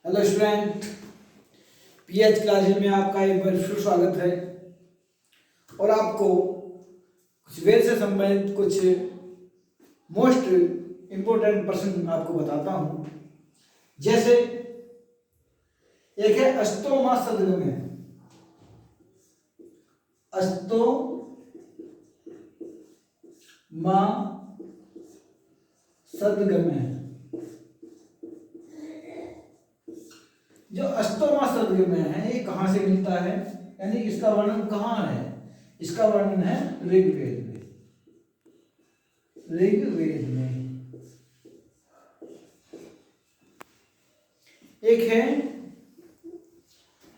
Hello student, pH classes में आपका एक बार फिर स्वागत है। और आपको कुछ वेद से संबंधित कुछ मोस्ट इम्पोर्टेंट प्रश्न आपको बताता हूँ। जैसे एक है अस्तोमा सद्गमय। अस्तोमा सद्गमय, जो अस्तोमा सद्गमय है ये कहाँ से मिलता है, यानी इसका वर्णन कहाँ है? इसका वर्णन है ऋग्वेद में। ऋग्वेद में एक है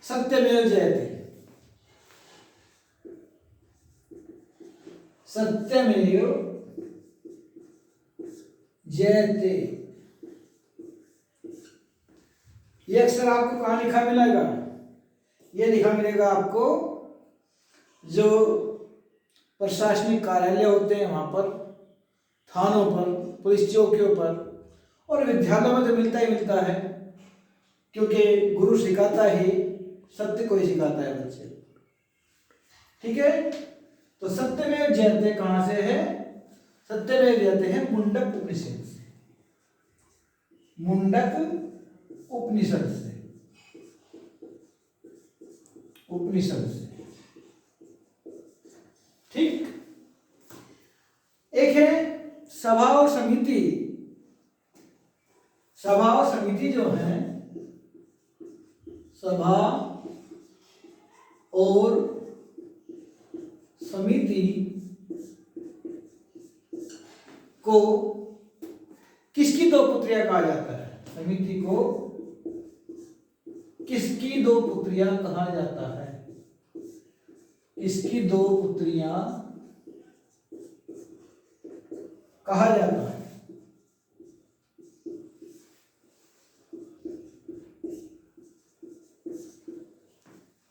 सत्यमेव जयते। सत्यमेव जयते, ये अक्षर आपको कहाँ लिखा मिलेगा? ये लिखा मिलेगा आपको जो प्रशासनिक कार्यालय होते हैं वहां पर, थानों पर, पुलिस चौकियों पर, और विद्यालयों में तो मिलता ही मिलता है, क्योंकि गुरु सिखाता ही सत्य को ही सिखाता है बच्चे। ठीक है, तो सत्यमेव जयते कहां से है? सत्यमेव जयते हैं मुंडक उपनिषद से। मुंडक उपनिषद से, उपनिषद से। ठीक, एक है सभा और समिति। सभा और समिति जो है, सभा और समिति को किसकी दो पुत्रियां कहा जाता है? समिति को किसकी दो पुत्रियां कहा जाता है? इसकी दो पुत्रियां कहा जाता है।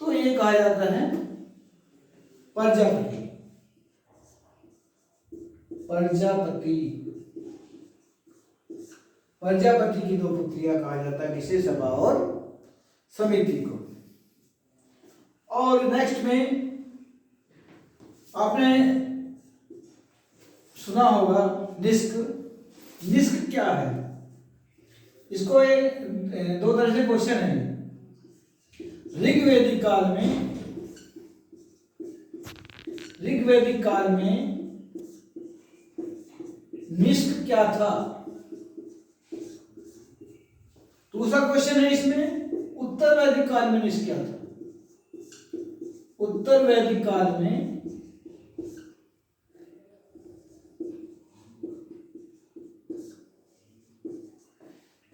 तो ये कहा जाता है प्रजापति। प्रजापति, प्रजापति की दो पुत्रियां कहा जाता है किसे? सभा और समिति को। और नेक्स्ट में आपने सुना होगा निष्क। निष्क क्या है? इसको एक दो तरह से क्वेश्चन है। ऋग्वेदिक काल में, ऋग्वेदिक काल में निष्क क्या था? दूसरा क्वेश्चन है इसमें, उत्तर वैदिक काल में निष्क क्या था? उत्तर वैदिक काल में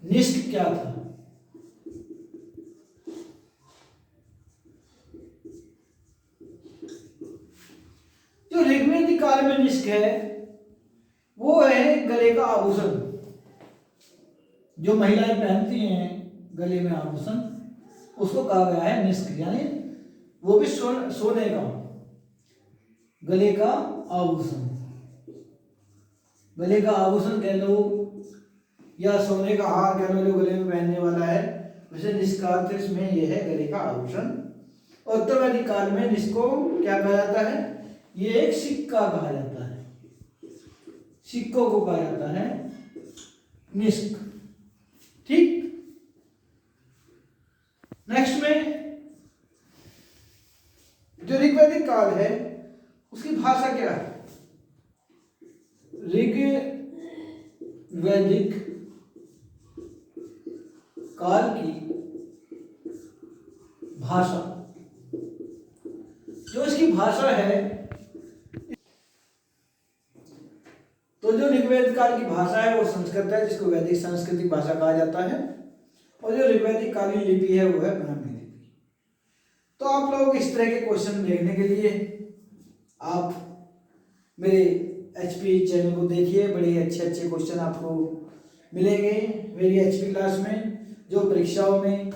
निष्क क्या था? जो ऋग्वेदिक काल में निष्क है वो है गले का आभूषण। जो महिलाएं पहनती हैं गले में आभूषण, उसको कहा गया है निष्क, यानी वो भी सोने का, गले का आभूषण। गले का आभूषण कह लो या सोने का हार कह लो, जो गले में पहनने वाला है, वैसे निष्क का अर्थ इसमें यह है गले का आभूषण। और उत्तर वैदिक काल में निष्क को क्या कहा जाता है? ये एक सिक्का कहा जाता है। सिक्कों को कहा जाता है निष्क। ठीक, नेक्स्ट में जो ऋग्वेदिक काल है उसकी भाषा क्या है? ऋग्वेदिक काल की भाषा, जो इसकी भाषा है, तो जो ऋग्वेद काल की भाषा है वो संस्कृत है, जिसको वैदिक सांस्कृतिक भाषा कहा जाता है। और जो ऋग्वेदिक कालीन लिपि है वो है ब्राह्मी लिपि। तो आप लोग इस तरह के क्वेश्चन देखने के लिए आप मेरे एचपी चैनल को देखिए। बड़े अच्छे अच्छे क्वेश्चन आपको मिलेंगे मेरी एचपी क्लास में, जो परीक्षाओं में